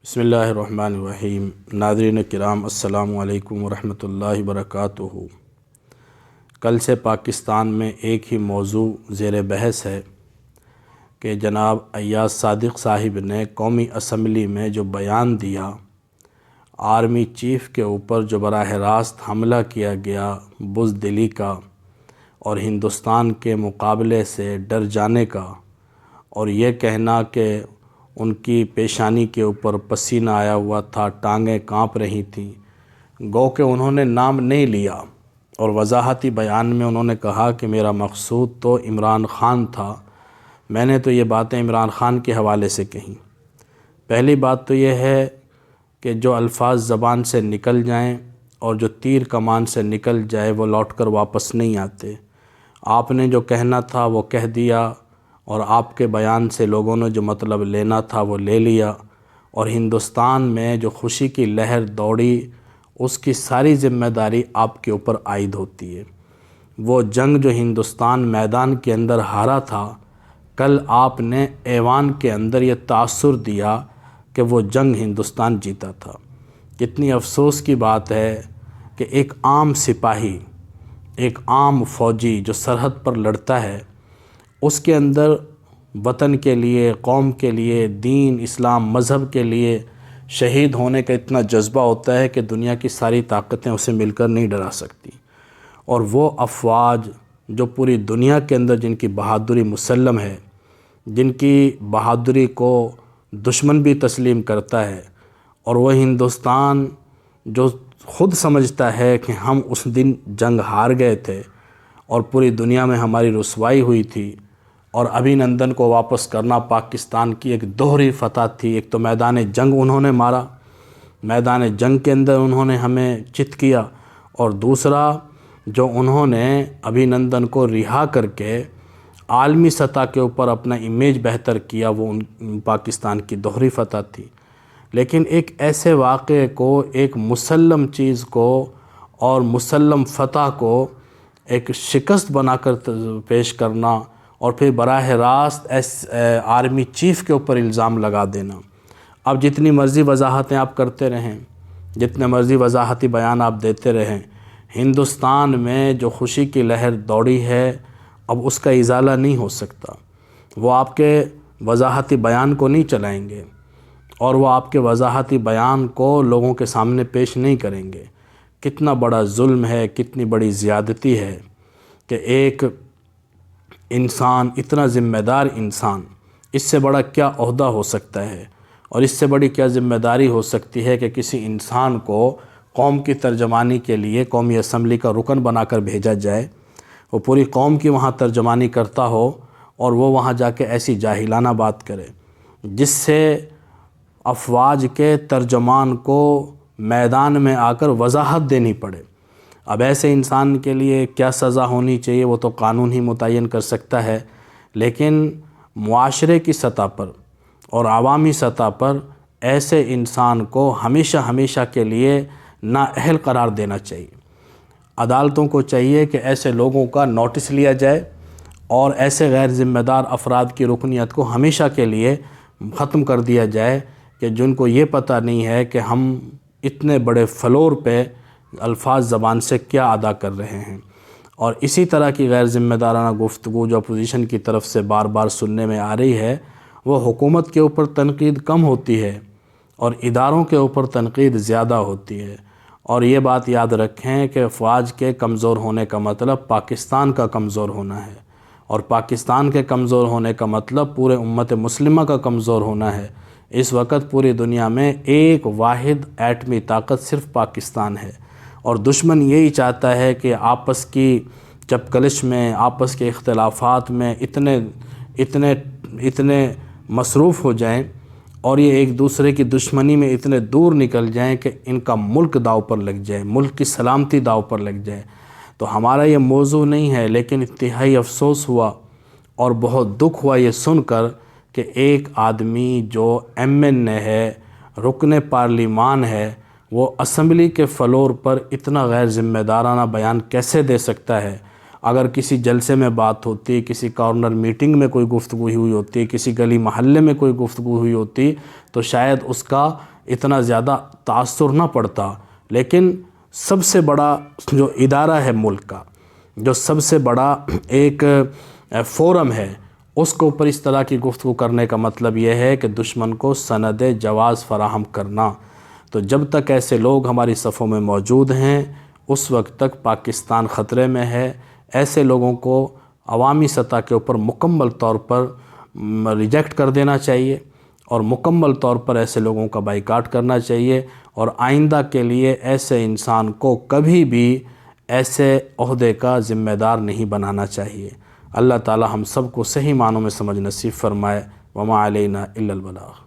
بسم اللہ الرحمن الرحیم۔ ناظرین کرام السلام علیکم ورحمۃ اللہ وبرکاتہ۔ کل سے پاکستان میں ایک ہی موضوع زیر بحث ہے کہ جناب ایاز صادق صاحب نے قومی اسمبلی میں جو بیان دیا، آرمی چیف کے اوپر جو براہ راست حملہ کیا گیا بزدلی کا اور ہندوستان کے مقابلے سے ڈر جانے کا، اور یہ کہنا کہ ان کی پیشانی کے اوپر پسینہ آیا ہوا تھا، ٹانگیں کانپ رہی تھیں، گو کہ انہوں نے نام نہیں لیا اور وضاحتی بیان میں انہوں نے کہا کہ میرا مقصود تو عمران خان تھا، میں نے تو یہ باتیں عمران خان کے حوالے سے کہیں۔ پہلی بات تو یہ ہے کہ جو الفاظ زبان سے نکل جائیں اور جو تیر کمان سے نکل جائے وہ لوٹ کر واپس نہیں آتے۔ آپ نے جو کہنا تھا وہ کہہ دیا، اور آپ کے بیان سے لوگوں نے جو مطلب لینا تھا وہ لے لیا، اور ہندوستان میں جو خوشی کی لہر دوڑی اس کی ساری ذمہ داری آپ کے اوپر عائد ہوتی ہے۔ وہ جنگ جو ہندوستان میدان کے اندر ہارا تھا، کل آپ نے ایوان کے اندر یہ تاثر دیا کہ وہ جنگ ہندوستان جیتا تھا۔ کتنی افسوس کی بات ہے کہ ایک عام سپاہی، ایک عام فوجی جو سرحد پر لڑتا ہے، اس کے اندر وطن کے لیے، قوم کے لیے، دین اسلام مذہب کے لیے شہید ہونے کا اتنا جذبہ ہوتا ہے کہ دنیا کی ساری طاقتیں اسے مل کر نہیں ڈرا سکتی۔ اور وہ افواج جو پوری دنیا کے اندر جن کی بہادری مسلم ہے، جن کی بہادری کو دشمن بھی تسلیم کرتا ہے، اور وہ ہندوستان جو خود سمجھتا ہے کہ ہم اس دن جنگ ہار گئے تھے اور پوری دنیا میں ہماری رسوائی ہوئی تھی، اور ابھینندن کو واپس کرنا پاکستان کی ایک دوہری فتح تھی۔ ایک تو میدان جنگ انہوں نے مارا، میدان جنگ کے اندر انہوں نے ہمیں چت کیا، اور دوسرا جو انہوں نے ابھینندن کو رہا کر کے عالمی سطح کے اوپر اپنا امیج بہتر کیا، وہ پاکستان کی دوہری فتح تھی۔ لیکن ایک ایسے واقعے کو، ایک مسلم چیز کو اور مسلم فتح کو ایک شکست بنا کر پیش کرنا، اور پھر براہ راست آرمی چیف کے اوپر الزام لگا دینا۔ اب جتنی مرضی وضاحتیں آپ کرتے رہیں، جتنے مرضی وضاحتی بیان آپ دیتے رہیں، ہندوستان میں جو خوشی کی لہر دوڑی ہے اب اس کا ازالہ نہیں ہو سکتا۔ وہ آپ کے وضاحتی بیان کو نہیں چلائیں گے، اور وہ آپ کے وضاحتی بیان کو لوگوں کے سامنے پیش نہیں کریں گے۔ کتنا بڑا ظلم ہے، کتنی بڑی زیادتی ہے کہ ایک انسان، اتنا ذمہ دار انسان، اس سے بڑا کیا عہدہ ہو سکتا ہے، اور اس سے بڑی کیا ذمہ داری ہو سکتی ہے کہ کسی انسان کو قوم کی ترجمانی کے لیے قومی اسمبلی کا رکن بنا کر بھیجا جائے، وہ پوری قوم کی وہاں ترجمانی کرتا ہو، اور وہ وہاں جا کے ایسی جاہلانہ بات کرے جس سے افواج کے ترجمان کو میدان میں آ کر وضاحت دینی پڑے۔ اب ایسے انسان کے لیے کیا سزا ہونی چاہیے وہ تو قانون ہی متعین کر سکتا ہے، لیکن معاشرے کی سطح پر اور عوامی سطح پر ایسے انسان کو ہمیشہ ہمیشہ کے لیے نااہل قرار دینا چاہیے۔ عدالتوں کو چاہیے کہ ایسے لوگوں کا نوٹس لیا جائے، اور ایسے غیر ذمہ دار افراد کی رکنیت کو ہمیشہ کے لیے ختم کر دیا جائے کہ جن کو یہ پتہ نہیں ہے کہ ہم اتنے بڑے فلور پہ الفاظ زبان سے کیا ادا کر رہے ہیں۔ اور اسی طرح کی غیر ذمہ دارانہ گفتگو جو اپوزیشن کی طرف سے بار بار سننے میں آ رہی ہے، وہ حکومت کے اوپر تنقید کم ہوتی ہے اور اداروں کے اوپر تنقید زیادہ ہوتی ہے۔ اور یہ بات یاد رکھیں کہ افواج کے کمزور ہونے کا مطلب پاکستان کا کمزور ہونا ہے، اور پاکستان کے کمزور ہونے کا مطلب پورے امت مسلمہ کا کمزور ہونا ہے۔ اس وقت پوری دنیا میں ایک واحد ایٹمی طاقت صرف پاکستان ہے، اور دشمن یہی چاہتا ہے کہ آپس کی چپکلش میں، آپس کے اختلافات میں اتنے مصروف ہو جائیں، اور یہ ایک دوسرے کی دشمنی میں اتنے دور نکل جائیں کہ ان کا ملک داؤ پر لگ جائے، ملک کی سلامتی داؤ پر لگ جائے۔ تو ہمارا یہ موضوع نہیں ہے، لیکن انتہائی افسوس ہوا اور بہت دکھ ہوا یہ سن کر کہ ایک آدمی جو ایم این اے ہے، رکن پارلیمان ہے، وہ اسمبلی کے فلور پر اتنا غیر ذمہ دارانہ بیان کیسے دے سکتا ہے؟ اگر کسی جلسے میں بات ہوتی، کسی کارنر میٹنگ میں کوئی گفتگو ہوئی ہوتی، کسی گلی محلے میں کوئی گفتگو ہوئی ہوتی، تو شاید اس کا اتنا زیادہ تاثر نہ پڑتا، لیکن سب سے بڑا جو ادارہ ہے ملک کا، جو سب سے بڑا ایک فورم ہے، اس کے اوپر اس طرح کی گفتگو کرنے کا مطلب یہ ہے کہ دشمن کو سند جواز فراہم کرنا۔ تو جب تک ایسے لوگ ہماری صفوں میں موجود ہیں اس وقت تک پاکستان خطرے میں ہے۔ ایسے لوگوں کو عوامی سطح کے اوپر مکمل طور پر ریجیکٹ کر دینا چاہیے اور مکمل طور پر ایسے لوگوں کا بائیکاٹ کرنا چاہیے، اور آئندہ کے لیے ایسے انسان کو کبھی بھی ایسے عہدے کا ذمہ دار نہیں بنانا چاہیے۔ اللہ تعالی ہم سب کو صحیح معنوں میں سمجھ نصیب فرمائے۔ وما علینا الا البلاغ۔